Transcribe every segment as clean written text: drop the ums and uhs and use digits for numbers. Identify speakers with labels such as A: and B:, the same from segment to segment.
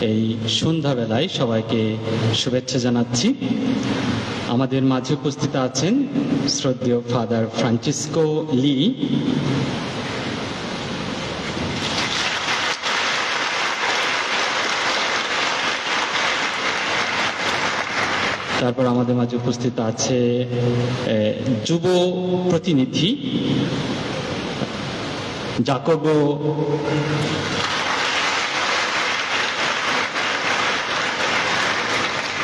A: এই সন্ধ্যাবেলায় সবাইকে শুভেচ্ছা জানাচ্ছি। আমাদের মাঝে উপস্থিত আছেন শ্রদ্ধেয় ফাদার ফ্রান্সিসকো লি। তারপর আমাদের মাঝে উপস্থিত আছে যুব প্রতিনিধি জাকোবো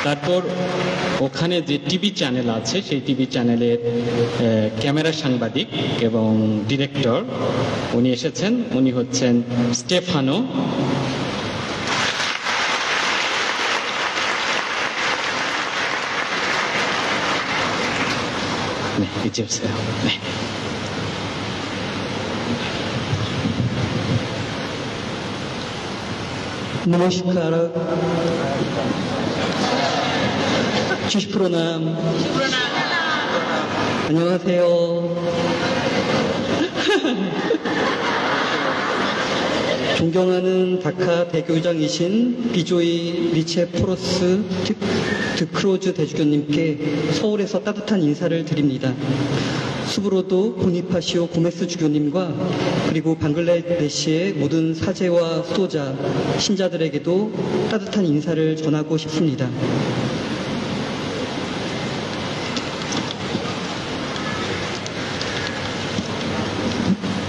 A: তারপর ওখানে যে টিভি চ্যানেল আছে সেই টিভি চ্যানেলের ক্যামেরা সাংবাদিক এবং ডিরেক্টর উনি এসেছেন। উনি হচ্ছেন স্টেফানো।
B: নমস্কার, 주시프로남, 안녕하세요. 존경하는 다카 대교장이신 비조이 리체포로스 드크로즈 대주교님께 서울에서 따뜻한 인사를 드립니다. 수브로도 보니파시오 고메스 주교님과 그리고 방글라데시의 모든 사제와 수도자, 신자들에게도 따뜻한 인사를 전하고 싶습니다.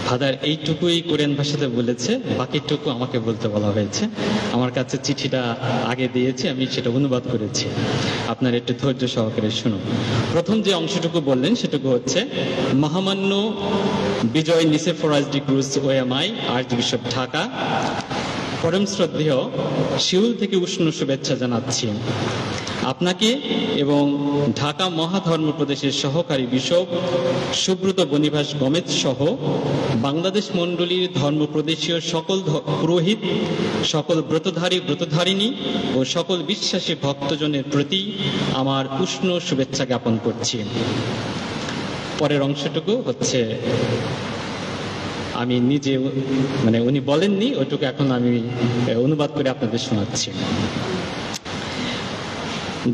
A: ফাদার এইটুকুই কোরিয়ান ভাষাতে বলেছে, বাকিটুকু আমাকে বলতে বলা হয়েছে। আমার কাছে চিঠিটা আগে দিয়েছে, আমি সেটা অনুবাদ করেছি। আপনার একটু ধৈর্য সহকারে শুনুন। প্রথম যে অংশটুকু বললেন সেটুকু হচ্ছে, মহামান্য Bijoy Nicephorus D'Cruz OMI archbishop Dhaka, পরম শ্রদ্ধেয় শিউল থেকে উষ্ণ শুভেচ্ছা জানাচ্ছি আপনাকে এবং ঢাকা মহাধর্ম প্রদেশের সহকারী বিশপ সুব্রত বনিভাস গমেজ সহ বাংলাদেশ মণ্ডলীর ধর্মপ্রদেশীয় সকল পুরোহিত, সকল ব্রতধারিণী ও সকল বিশ্বাসী ভক্তজনের প্রতি আমার উষ্ণ শুভেচ্ছা জ্ঞাপন করছি। পরের অংশটুকু হচ্ছে আমি নিজে, মানে উনি বলেননি, ওইটুকু এখন আমি অনুবাদ করে আপনাদের শোনাচ্ছি।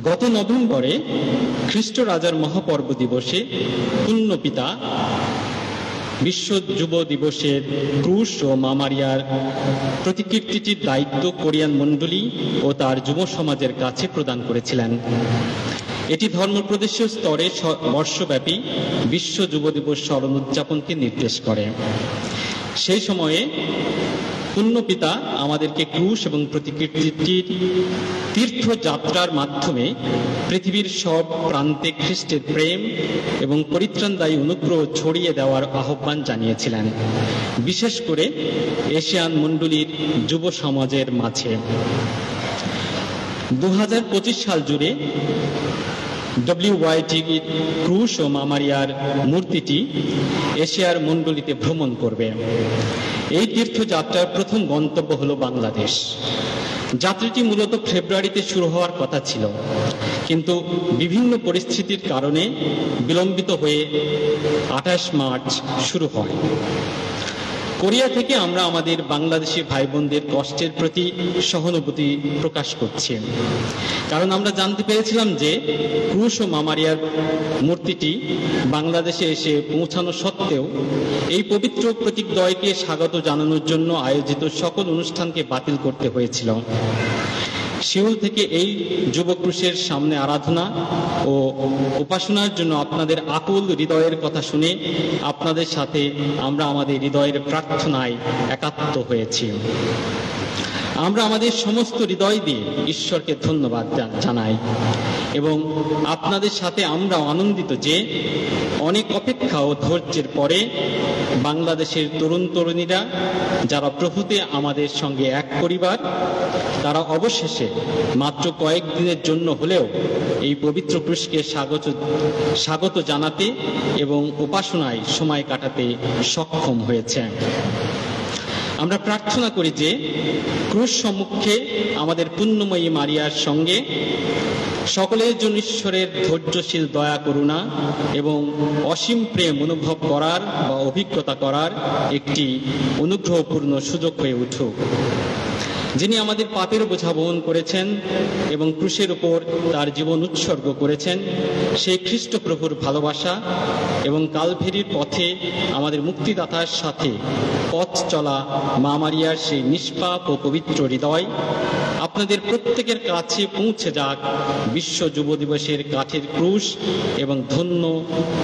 A: গত নভেম্বরে খ্রিস্ট রাজার মহাপর্ব দিবসে পুণ্যপিতা বিশ্ব যুব দিবসের ক্রুশ ও মামারিয়ার প্রতিকীর্তিটির দায়িত্ব কোরিয়ান মণ্ডলী ও তার যুব সমাজের কাছে প্রদান করেছিলেন। এটি ধর্মপ্রদেশীয় স্তরে বর্ষব্যাপী বিশ্ব যুব দিবস স্মরণ উদযাপনকে নির্দেশ করে। সেই সময়ে পুণ্যপিতা আমাদেরকে ক্রুশ এবং প্রতিকীর্তিটির তীর্থযাত্রার মাধ্যমে পৃথিবীর সব প্রান্তে খ্রিস্টের প্রেম এবং পরিত্রাণদায়ী অনুগ্রহ ছড়িয়ে দেওয়ার আহ্বান জানিয়েছিলেন, বিশেষ করে এশিয়ান মণ্ডলীর যুব সমাজের মাঝে। 2025 সাল জুড়ে WYT ক্রুশ ও মামারিয়ার মূর্তিটি এশিয়ার মণ্ডলীতে ভ্রমণ করবে। এই তীর্থযাত্রার প্রথম গন্তব্য হলো বাংলাদেশ। যাত্রাটি মূলত ফেব্রুয়ারিতে শুরু হওয়ার কথা ছিল, কিন্তু বিভিন্ন পরিস্থিতির কারণে বিলম্বিত হয়ে 28 মার্চ শুরু হয়। কোরিয়া থেকে আমরা আমাদের বাংলাদেশি ভাই বোনদের কষ্টের প্রতি সহানুভূতি প্রকাশ করছি, কারণ আমরা জানতে পেরেছিলাম যে ক্রুশ ও মামারিয়ার মূর্তিটি বাংলাদেশে এসে পৌঁছানো সত্ত্বেও এই পবিত্র প্রতীকদ্বয়কে স্বাগত জানানোর জন্য আয়োজিত সকল অনুষ্ঠানকে বাতিল করতে হয়েছিল। শিউল থেকে এই যুব ক্রুশের সামনে আরাধনা ও উপাসনার জন্য আপনাদের আকুল হৃদয়ের কথা শুনে আপনাদের সাথে আমরা আমাদের হৃদয়ের প্রার্থনায় একাত্ম হয়েছি। আমরা আমাদের সমস্ত হৃদয় দিয়ে ঈশ্বরকে ধন্যবাদ জানাই এবং আপনাদের সাথে আমরা আনন্দিত যে অনেক অপেক্ষা ও ধৈর্যের পরে বাংলাদেশের তরুণ তরুণীরা, যারা প্রভুতে আমাদের সঙ্গে এক পরিবার, তারা অবশেষে মাত্র কয়েকদিনের জন্য হলেও এই পবিত্র ক্রুশকে স্বাগত জানাতে এবং উপাসনায় সময় কাটাতে সক্ষম হয়েছে। আমরা প্রার্থনা করি যে ক্রুশ সম্মুখে আমাদের পুণ্যময়ী মারিয়ার সঙ্গে সকলের জন্য ঈশ্বরের ধৈর্যশীল দয়া করুণা এবং অসীম প্রেম অনুভব করার বা অভিজ্ঞতা করার একটি অনুগ্রহপূর্ণ সুযোগ হয়ে উঠুক। যিনি আমাদের পাপের বোঝা বহন করেছেন এবং ক্রুশের উপর তার জীবন উৎসর্গ করেছেন, সেই খ্রিস্ট প্রভুর ভালোবাসা এবং কালভেরির পথে আমাদের মুক্তিদাতার সাথে পথ চলা মা মারিয়ার সেই নিষ্পাপ ও পবিত্র হৃদয় আপনাদের প্রত্যেকের কাছে পৌঁছে যাক বিশ্ব যুব দিবসের কাঠের ক্রুশ এবং ধন্য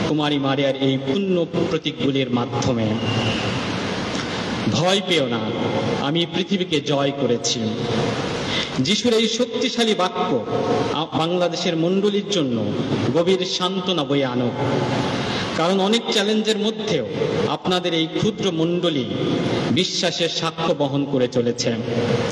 A: কুমারী মারিয়ার এই পুণ্য প্রতীকগুলির মাধ্যমে। ভয় পেও না, আমি পৃথিবীকে জয় করেছি। যিশুর এই শক্তিশালী বাক্য বাংলাদেশের মণ্ডলীর জন্য গভীর সান্ত্বনা বয়ে আনুক, কারণ অনেক চ্যালেঞ্জের মধ্যেও আপনাদের এই ক্ষুদ্র মণ্ডলী বিশ্বাসের সাক্ষ্য বহন করে চলেছে।